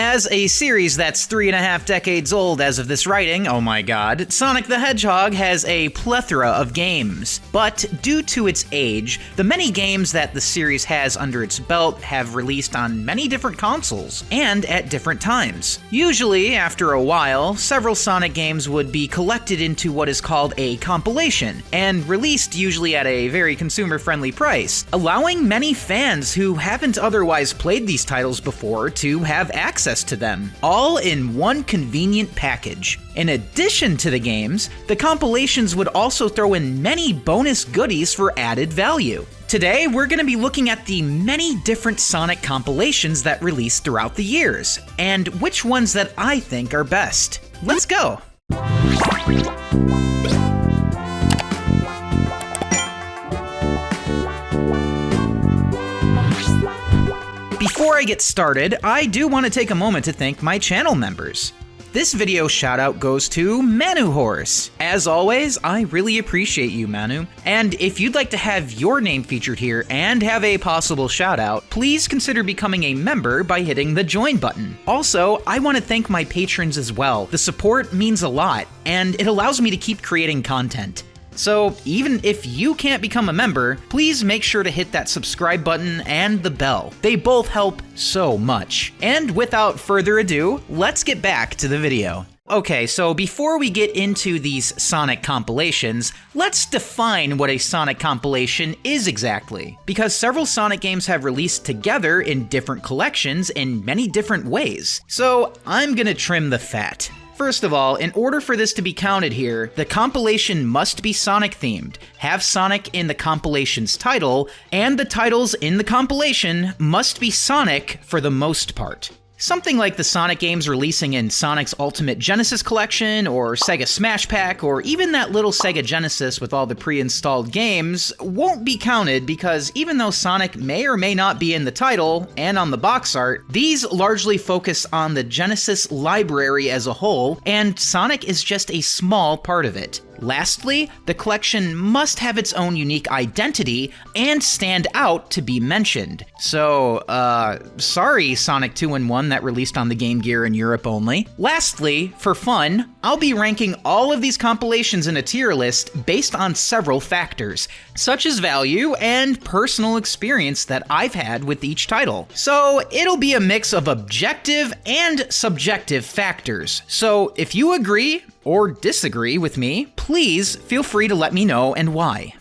As a series that's 3.5 decades old as of this writing, oh my god, Sonic the Hedgehog has a plethora of games. But due to its age, the many games that the series has under its belt have released on many different consoles, and at different times. Usually, after a while, several Sonic games would be collected into what is called a compilation, and released usually at a very consumer-friendly price, allowing many fans who haven't otherwise played these titles before to have access to them, all in one convenient package. In addition to the games, the compilations would also throw in many bonus goodies for added value. Today, we're going to be looking at the many different Sonic compilations that released throughout the years, and which ones that I think are best. Let's go! Before I get started, I do want to take a moment to thank my channel members. This video shoutout goes to Manu Horse. As always, I really appreciate you, Manu. And if you'd like to have your name featured here and have a possible shoutout, please consider becoming a member by hitting the join button. Also, I want to thank my patrons as well. The support means a lot, and it allows me to keep creating content. So even if you can't become a member, please make sure to hit that subscribe button and the bell. They both help so much. And without further ado, let's get back to the video. Okay, so before we get into these Sonic compilations, let's define what a Sonic compilation is exactly. Because several Sonic games have released together in different collections in many different ways. So I'm gonna trim the fat. First of all, in order for this to be counted here, the compilation must be Sonic-themed, have Sonic in the compilation's title, and the titles in the compilation must be Sonic for the most part. Something like the Sonic games releasing in Sonic's Ultimate Genesis Collection, or Sega Smash Pack, or even that little Sega Genesis with all the pre-installed games won't be counted because even though Sonic may or may not be in the title and on the box art, these largely focus on the Genesis library as a whole, and Sonic is just a small part of it. Lastly, the collection must have its own unique identity and stand out to be mentioned. So, sorry Sonic 2-in-1 that released on the Game Gear in Europe only. Lastly, for fun, I'll be ranking all of these compilations in a tier list based on several factors, such as value and personal experience that I've had with each title. So, it'll be a mix of objective and subjective factors. So, if you agree or disagree with me, please feel free to let me know and why.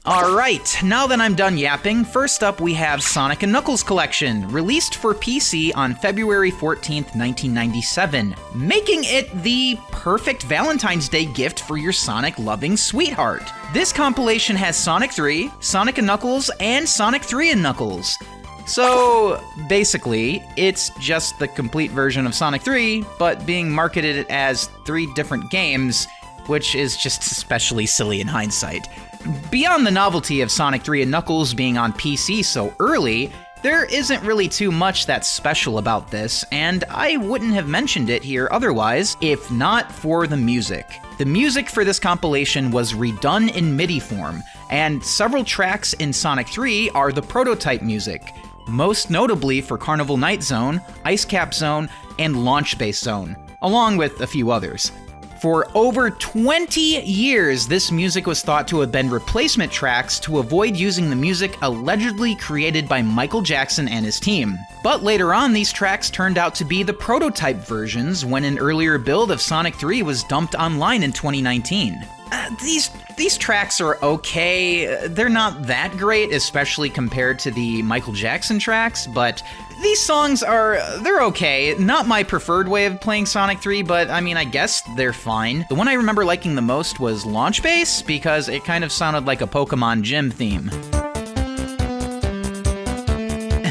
Alright, now that I'm done yapping, first up we have Sonic & Knuckles Collection, released for PC on February 14th, 1997, making it the perfect Valentine's Day gift for your Sonic-loving sweetheart. This compilation has Sonic 3, Sonic & Knuckles, and Sonic 3 & Knuckles. So, basically, it's just the complete version of Sonic 3, but being marketed as 3 different games, which is just especially silly in hindsight. Beyond the novelty of Sonic 3 and Knuckles being on PC so early, there isn't really too much that's special about this, and I wouldn't have mentioned it here otherwise if not for the music. The music for this compilation was redone in MIDI form, and several tracks in Sonic 3 are the prototype music, most notably for Carnival Night Zone, Ice Cap Zone, and Launch Base Zone, along with a few others. For over 20 years, this music was thought to have been replacement tracks to avoid using the music allegedly created by Michael Jackson and his team. But later on, these tracks turned out to be the prototype versions when an earlier build of Sonic 3 was dumped online in 2019. These tracks are okay. They're not that great, especially compared to the Michael Jackson tracks, but these songs they're okay. Not my preferred way of playing Sonic 3, but I mean, I guess they're fine. The one I remember liking the most was Launch Base, because it kind of sounded like a Pokemon gym theme.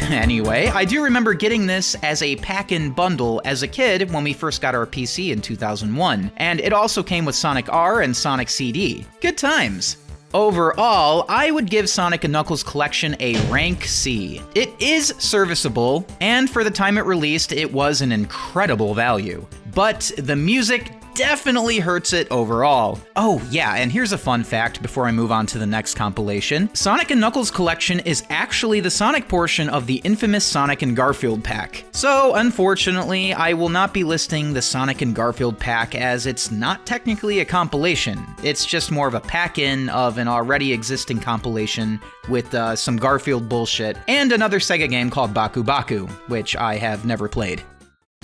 Anyway, I do remember getting this as a pack-in bundle as a kid when we first got our PC in 2001, and it also came with Sonic R and Sonic CD. Good times. Overall, I would give Sonic & Knuckles Collection a rank C. It is serviceable, and for the time it released, it was an incredible value. But the music definitely hurts it overall. Oh yeah, and here's a fun fact before I move on to the next compilation. Sonic & Knuckles collection is actually the Sonic portion of the infamous Sonic & Garfield pack. So unfortunately, I will not be listing the Sonic & Garfield pack as it's not technically a compilation. It's just more of a pack-in of an already existing compilation with some Garfield bullshit and another Sega game called Baku Baku, which I have never played.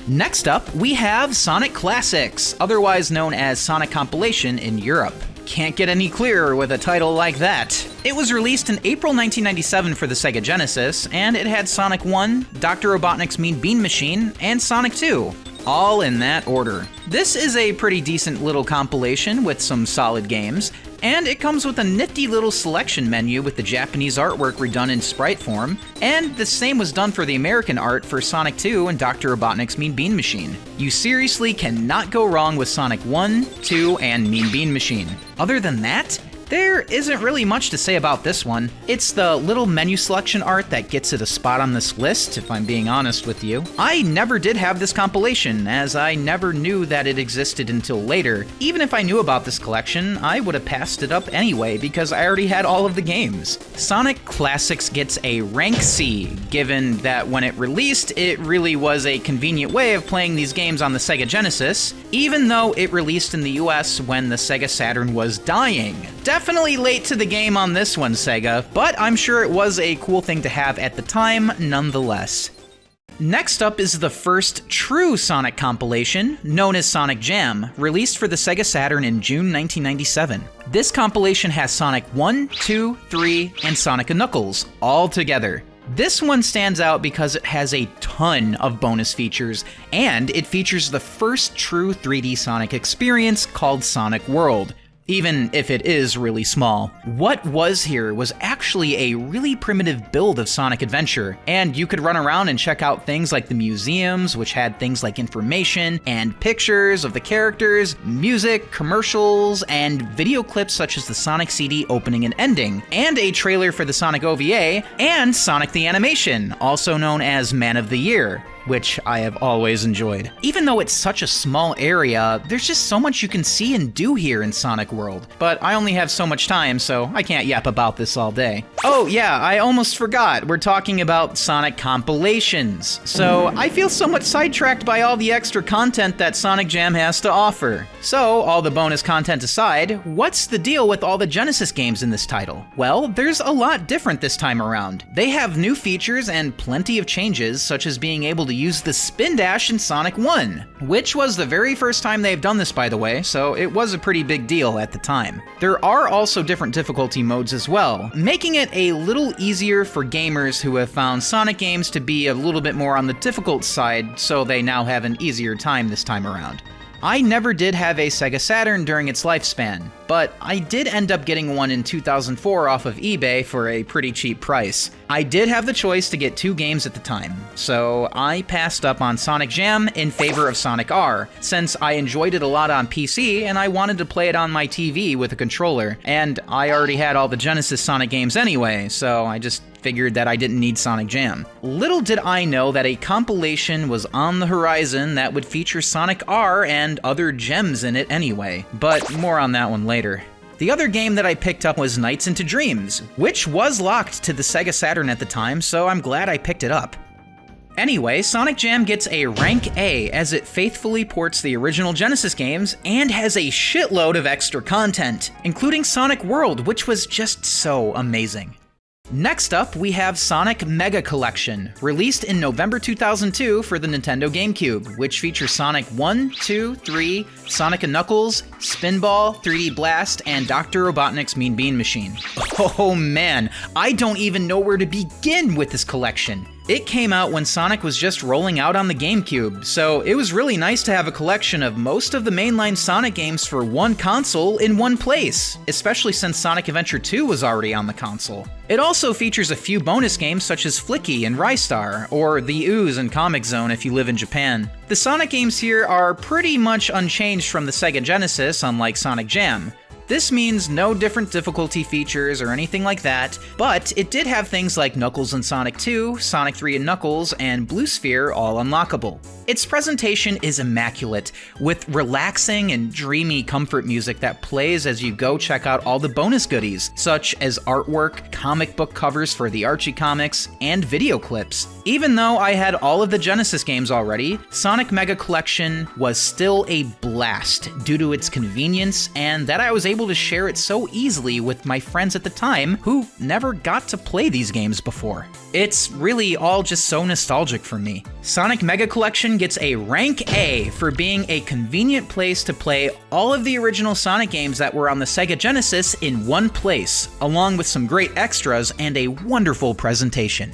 Next up, we have Sonic Classics, otherwise known as Sonic Compilation in Europe. Can't get any clearer with a title like that. It was released in April 1997 for the Sega Genesis, and it had Sonic 1, Dr. Robotnik's Mean Bean Machine, and Sonic 2. All in that order. This is a pretty decent little compilation with some solid games, and it comes with a nifty little selection menu with the Japanese artwork redone in sprite form, and the same was done for the American art for Sonic 2 and Dr. Robotnik's Mean Bean Machine. You seriously cannot go wrong with Sonic 1, 2, and Mean Bean Machine. Other than that, there isn't really much to say about this one. It's the little menu selection art that gets it a spot on this list, if I'm being honest with you. I never did have this compilation, as I never knew that it existed until later. Even if I knew about this collection, I would have passed it up anyway, because I already had all of the games. Sonic Classics gets a rank C, given that when it released, it really was a convenient way of playing these games on the Sega Genesis, even though it released in the US when the Sega Saturn was dying. Definitely late to the game on this one, Sega, but I'm sure it was a cool thing to have at the time nonetheless. Next up is the first true Sonic compilation, known as Sonic Jam, released for the Sega Saturn in June 1997. This compilation has Sonic 1, 2, 3, and Sonic & Knuckles, all together. This one stands out because it has a ton of bonus features, and it features the first true 3D Sonic experience called Sonic World, even if it is really small. What was here was actually a really primitive build of Sonic Adventure, and you could run around and check out things like the museums, which had things like information and pictures of the characters, music, commercials, and video clips such as the Sonic CD opening and ending, and a trailer for the Sonic OVA, and Sonic the Animation, also known as Man of the Year, which I have always enjoyed. Even though it's such a small area, there's just so much you can see and do here in Sonic World. But I only have so much time, so I can't yap about this all day. Oh yeah, I almost forgot. We're talking about Sonic Compilations. So I feel somewhat sidetracked by all the extra content that Sonic Jam has to offer. So, all the bonus content aside, what's the deal with all the Genesis games in this title? Well, there's a lot different this time around. They have new features and plenty of changes, such as being able to use the Spin Dash in Sonic 1, which was the very first time they've done this, by the way, so it was a pretty big deal at the time. There are also different difficulty modes as well, making it a little easier for gamers who have found Sonic games to be a little bit more on the difficult side, so they now have an easier time this time around. I never did have a Sega Saturn during its lifespan, but I did end up getting one in 2004 off of eBay for a pretty cheap price. I did have the choice to get 2 games at the time, so I passed up on Sonic Jam in favor of Sonic R, since I enjoyed it a lot on PC and I wanted to play it on my TV with a controller, and I already had all the Genesis Sonic games anyway, so I just figured that I didn't need Sonic Jam. Little did I know that a compilation was on the horizon that would feature Sonic R and other gems in it anyway, but more on that one later. The other game that I picked up was Nights into Dreams, which was locked to the Sega Saturn at the time, so I'm glad I picked it up. Anyway, Sonic Jam gets a rank A as it faithfully ports the original Genesis games and has a shitload of extra content, including Sonic World, which was just so amazing. Next up, we have Sonic Mega Collection, released in November 2002 for the Nintendo GameCube, which features Sonic 1, 2, 3, Sonic & Knuckles, Spinball, 3D Blast, and Dr. Robotnik's Mean Bean Machine. Oh man, I don't even know where to begin with this collection. It came out when Sonic was just rolling out on the GameCube, so it was really nice to have a collection of most of the mainline Sonic games for one console in one place, especially since Sonic Adventure 2 was already on the console. It also features a few bonus games such as Flicky and Rystar, or The Ooze and Comic Zone if you live in Japan. The Sonic games here are pretty much unchanged from the Sega Genesis, unlike Sonic Jam. This means no different difficulty features or anything like that, but it did have things like Knuckles and Sonic 2, Sonic 3 and Knuckles, and Blue Sphere all unlockable. Its presentation is immaculate, with relaxing and dreamy comfort music that plays as you go check out all the bonus goodies, such as artwork, comic book covers for the Archie comics, and video clips. Even though I had all of the Genesis games already, Sonic Mega Collection was still a blast due to its convenience and that I was able to share it so easily with my friends at the time who never got to play these games before. It's really all just so nostalgic for me. Sonic Mega Collection gets a rank A for being a convenient place to play all of the original Sonic games that were on the Sega Genesis in one place, along with some great extras and a wonderful presentation.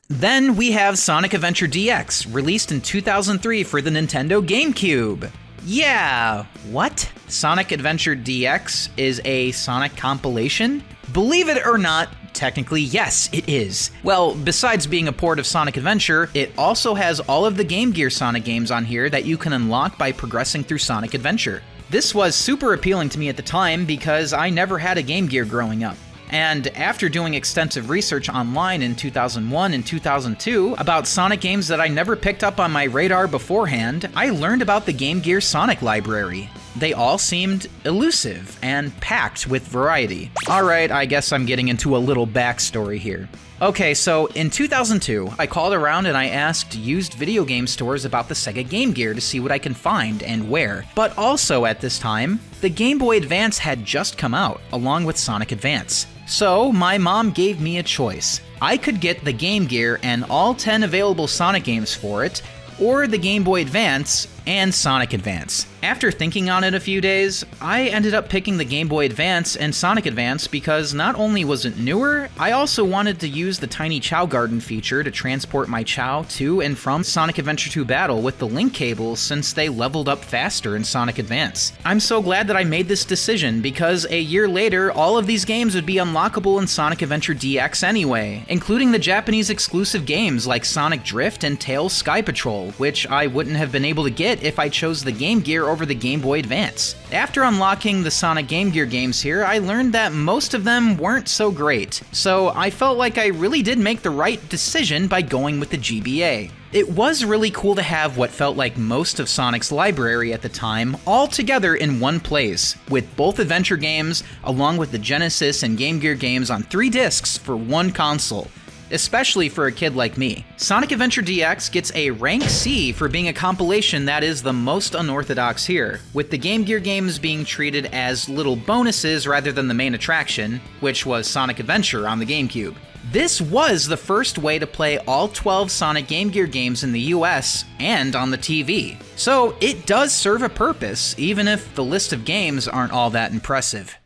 Then we have Sonic Adventure DX, released in 2003 for the Nintendo GameCube. Yeah, what? Sonic Adventure DX is a Sonic compilation? Believe it or not, technically yes, it is. Well, besides being a port of Sonic Adventure, it also has all of the Game Gear Sonic games on here that you can unlock by progressing through Sonic Adventure. This was super appealing to me at the time because I never had a Game Gear growing up. And after doing extensive research online in 2001 and 2002 about Sonic games that I never picked up on my radar beforehand, I learned about the Game Gear Sonic library. They all seemed elusive and packed with variety. Alright, I guess I'm getting into a little backstory here. Okay, so in 2002, I called around and I asked used video game stores about the Sega Game Gear to see what I can find and where. But also at this time, the Game Boy Advance had just come out, along with Sonic Advance. So my mom gave me a choice. I could get the Game Gear and all 10 available Sonic games for it, or the Game Boy Advance and Sonic Advance. After thinking on it a few days, I ended up picking the Game Boy Advance and Sonic Advance because not only was it newer, I also wanted to use the Tiny Chow Garden feature to transport my Chow to and from Sonic Adventure 2 Battle with the link cables since they leveled up faster in Sonic Advance. I'm so glad that I made this decision because a year later, all of these games would be unlockable in Sonic Adventure DX anyway, including the Japanese exclusive games like Sonic Drift and Tails Sky Patrol, which I wouldn't have been able to get if I chose the Game Gear over the Game Boy Advance. After unlocking the Sonic Game Gear games here, I learned that most of them weren't so great, so I felt like I really did make the right decision by going with the GBA. It was really cool to have what felt like most of Sonic's library at the time all together in one place, with both adventure games along with the Genesis and Game Gear games on 3 discs for one console. Especially for a kid like me. Sonic Adventure DX gets a rank C for being a compilation that is the most unorthodox here, with the Game Gear games being treated as little bonuses rather than the main attraction, which was Sonic Adventure on the GameCube. This was the first way to play all 12 Sonic Game Gear games in the US and on the TV. So it does serve a purpose, even if the list of games aren't all that impressive.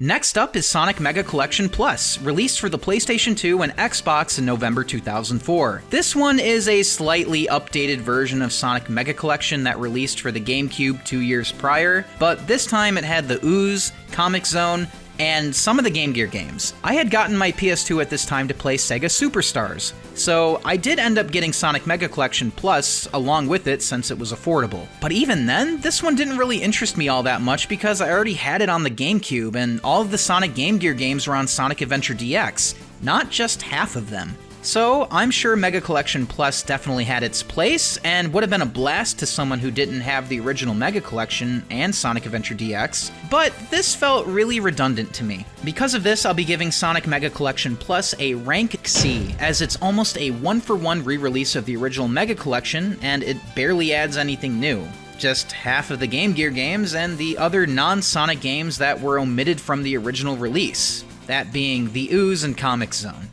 Next up is Sonic Mega Collection Plus, released for the PlayStation 2 and Xbox in November 2004. This one is a slightly updated version of Sonic Mega Collection that released for the GameCube 2 years prior, but this time it had the Ooze, Comix Zone, and some of the Game Gear games. I had gotten my PS2 at this time to play Sega Superstars, so I did end up getting Sonic Mega Collection Plus along with it since it was affordable. But even then, this one didn't really interest me all that much because I already had it on the GameCube and all of the Sonic Game Gear games were on Sonic Adventure DX, not just half of them. So I'm sure Mega Collection Plus definitely had its place and would have been a blast to someone who didn't have the original Mega Collection and Sonic Adventure DX, but this felt really redundant to me. Because of this, I'll be giving Sonic Mega Collection Plus a rank C, as it's almost a one-for-one re-release of the original Mega Collection, and it barely adds anything new. Just half of the Game Gear games and the other non-Sonic games that were omitted from the original release, that being the Ooze and Comix Zone.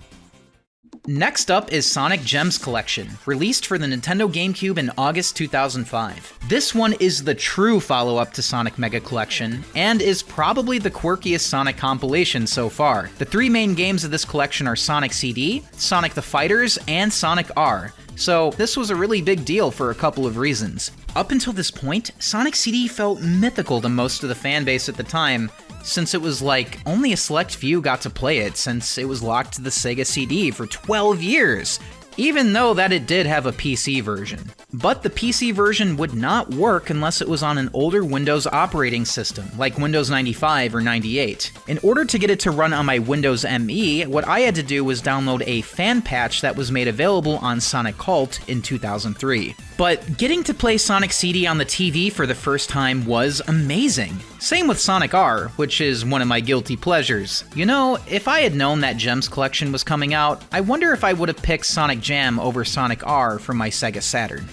Next up is Sonic Gems Collection, released for the Nintendo GameCube in August 2005. This one is the true follow-up to Sonic Mega Collection, and is probably the quirkiest Sonic compilation so far. The 3 main games of this collection are Sonic CD, Sonic the Fighters, and Sonic R, so this was a really big deal for a couple of reasons. Up until this point, Sonic CD felt mythical to most of the fanbase at the time, since it was like only a select few got to play it since it was locked to the Sega CD for 12 years. even though that it did have a PC version. But the PC version would not work unless it was on an older Windows operating system, like Windows 95 or 98. In order to get it to run on my Windows ME, what I had to do was download a fan patch that was made available on Sonic Cult in 2003. But getting to play Sonic CD on the TV for the first time was amazing. Same with Sonic R, which is one of my guilty pleasures. You know, if I had known that Gems Collection was coming out, I wonder if I would have picked Sonic Jam over Sonic R for my Sega Saturn.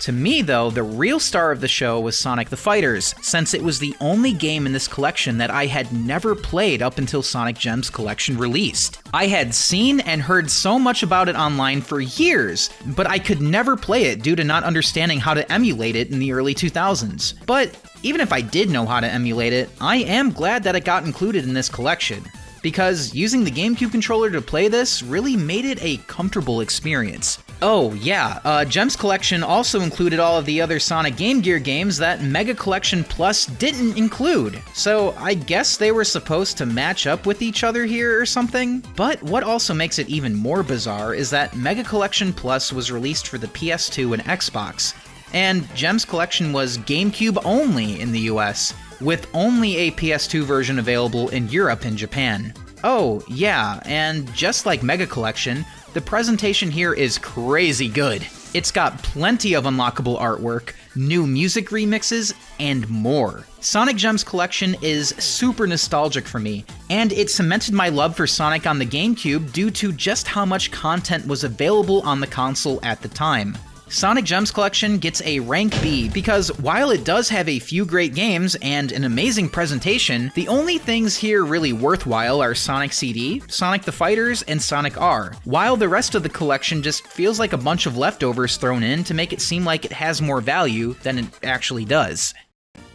To me, though, the real star of the show was Sonic the Fighters, since it was the only game in this collection that I had never played up until Sonic Gems Collection released. I had seen and heard so much about it online for years, but I could never play it due to not understanding how to emulate it in the early 2000s. But even if I did know how to emulate it, I am glad that it got included in this collection, because using the GameCube controller to play this really made it a comfortable experience. Oh yeah, Gems Collection also included all of the other Sonic Game Gear games that Mega Collection Plus didn't include, so I guess they were supposed to match up with each other here or something? But what also makes it even more bizarre is that Mega Collection Plus was released for the PS2 and Xbox, and Gems Collection was GameCube only in the US, with only a PS2 version available in Europe and Japan. Oh yeah, and just like Mega Collection, the presentation here is crazy good. It's got plenty of unlockable artwork, new music remixes, and more. Sonic Gems Collection is super nostalgic for me, and it cemented my love for Sonic on the GameCube due to just how much content was available on the console at the time. Sonic Gems Collection gets a rank B because while it does have a few great games and an amazing presentation, the only things here really worthwhile are Sonic CD, Sonic the Fighters, and Sonic R, while the rest of the collection just feels like a bunch of leftovers thrown in to make it seem like it has more value than it actually does.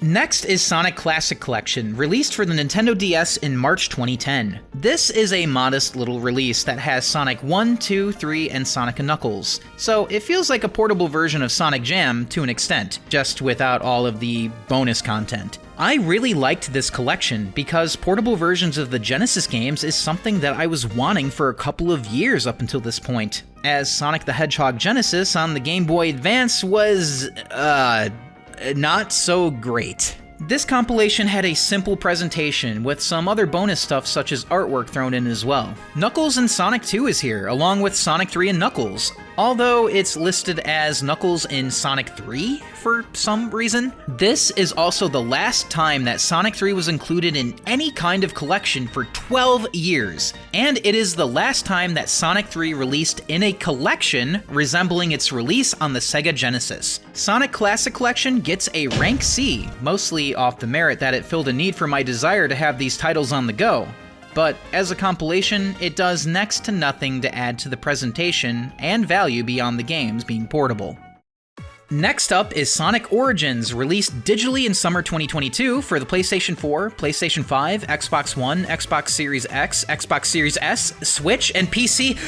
Next is Sonic Classic Collection, released for the Nintendo DS in March 2010. This is a modest little release that has Sonic 1, 2, 3, and Sonic & Knuckles, so it feels like a portable version of Sonic Jam to an extent, just without all of the bonus content. I really liked this collection because portable versions of the Genesis games is something that I was wanting for a couple of years up until this point, as Sonic the Hedgehog Genesis on the Game Boy Advance was, not so great. This compilation had a simple presentation with some other bonus stuff such as artwork thrown in as well. Knuckles and Sonic 2 is here, along with Sonic 3 and Knuckles, although it's listed as Knuckles in Sonic 3 for some reason. This is also the last time that Sonic 3 was included in any kind of collection for 12 years, and it is the last time that Sonic 3 released in a collection resembling its release on the Sega Genesis. Sonic Classic Collection gets a rank C, mostly off the merit that it filled a need for my desire to have these titles on the go. But as a compilation, it does next to nothing to add to the presentation and value beyond the games being portable. Next up is Sonic Origins, released digitally in summer 2022 for the PlayStation 4, PlayStation 5, Xbox One, Xbox Series X, Xbox Series S, Switch, and PC.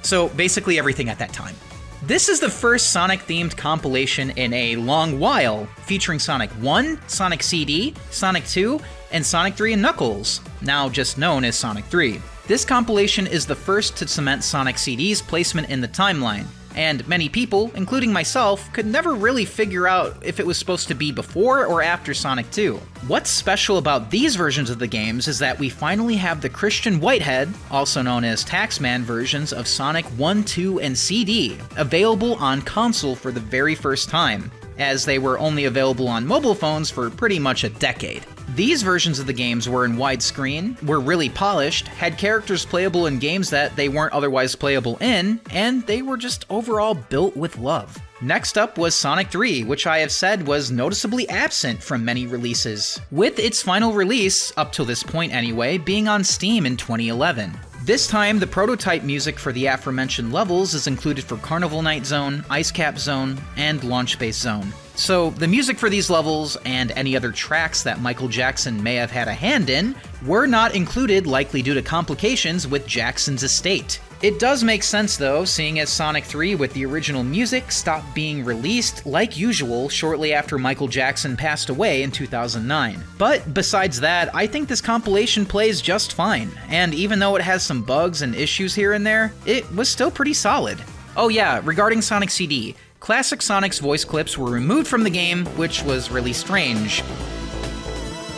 So basically everything at that time. This is the first Sonic-themed compilation in a long while, featuring Sonic 1, Sonic CD, Sonic 2, and Sonic 3 and Knuckles, now just known as Sonic 3. This compilation is the first to cement Sonic CD's placement in the timeline, and many people, including myself, could never really figure out if it was supposed to be before or after Sonic 2. What's special about these versions of the games is that we finally have the Christian Whitehead, also known as Taxman versions of Sonic 1, 2, and CD, available on console for the very first time, as they were only available on mobile phones for pretty much a decade. These versions of the games were in widescreen, were really polished, had characters playable in games that they weren't otherwise playable in, and they were just overall built with love. Next up was Sonic 3, which I have said was noticeably absent from many releases, with its final release, up till this point anyway, being on Steam in 2011. This time, the prototype music for the aforementioned levels is included for Carnival Night Zone, Ice Cap Zone, and Launch Base Zone. So the music for these levels, and any other tracks that Michael Jackson may have had a hand in, were not included, likely due to complications with Jackson's estate. It does make sense though, seeing as Sonic 3 with the original music stopped being released like usual shortly after Michael Jackson passed away in 2009. But besides that, I think this compilation plays just fine, and even though it has some bugs and issues here and there, it was still pretty solid. Oh yeah, regarding Sonic CD, classic Sonic's voice clips were removed from the game, which was really strange.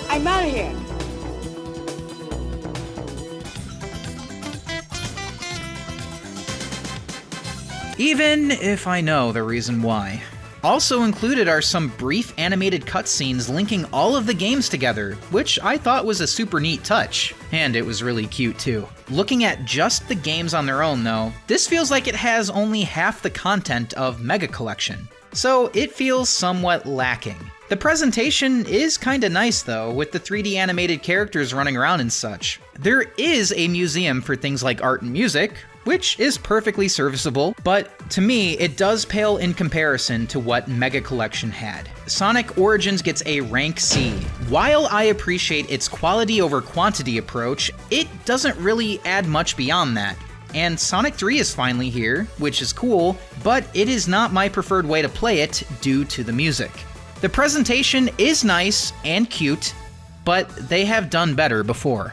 I'm out of here. Even if I know the reason why. Also included are some brief animated cutscenes linking all of the games together, which I thought was a super neat touch. And it was really cute too. Looking at just the games on their own though, this feels like it has only half the content of Mega Collection. So it feels somewhat lacking. The presentation is kinda nice though, with the 3D animated characters running around and such. There is a museum for things like art and music, which is perfectly serviceable, but to me, it does pale in comparison to what Mega Collection had. Sonic Origins gets a rank C. While I appreciate its quality over quantity approach, it doesn't really add much beyond that. And Sonic 3 is finally here, which is cool, but it is not my preferred way to play it due to the music. The presentation is nice and cute, but they have done better before.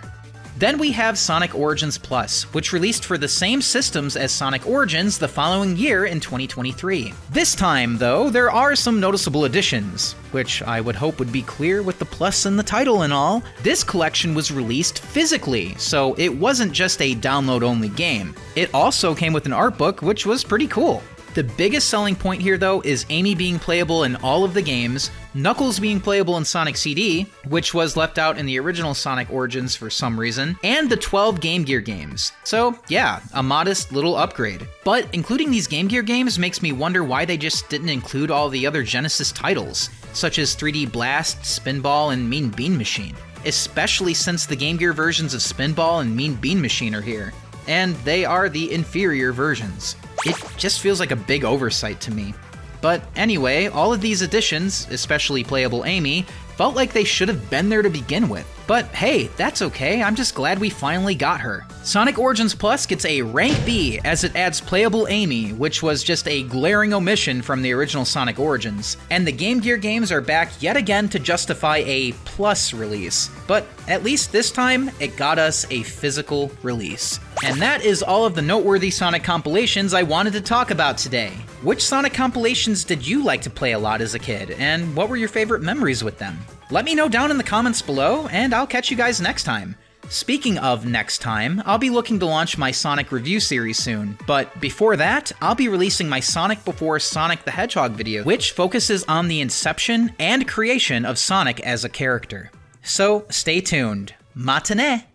Then we have Sonic Origins Plus, which released for the same systems as Sonic Origins the following year in 2023. This time, though, there are some noticeable additions, which I would hope would be clear with the plus in the title and all. This collection was released physically, so it wasn't just a download-only game. It also came with an art book, which was pretty cool. The biggest selling point here, though, is Amy being playable in all of the games, Knuckles being playable in Sonic CD, which was left out in the original Sonic Origins for some reason, and the 12 Game Gear games. So yeah, a modest little upgrade. But including these Game Gear games makes me wonder why they just didn't include all the other Genesis titles, such as 3D Blast, Spinball, and Mean Bean Machine. Especially since the Game Gear versions of Spinball and Mean Bean Machine are here, and they are the inferior versions. It just feels like a big oversight to me. But anyway, all of these additions, especially playable Amy, felt like they should have been there to begin with. But hey, that's okay, I'm just glad we finally got her. Sonic Origins Plus gets a rank B as it adds playable Amy, which was just a glaring omission from the original Sonic Origins. And the Game Gear games are back yet again to justify a plus release. But at least this time, it got us a physical release. And that is all of the noteworthy Sonic compilations I wanted to talk about today. Which Sonic compilations did you like to play a lot as a kid, and what were your favorite memories with them? Let me know down in the comments below, and I'll catch you guys next time. Speaking of next time, I'll be looking to launch my Sonic review series soon, but before that, I'll be releasing my Sonic Before Sonic the Hedgehog video, which focuses on the inception and creation of Sonic as a character. So stay tuned. Matinee!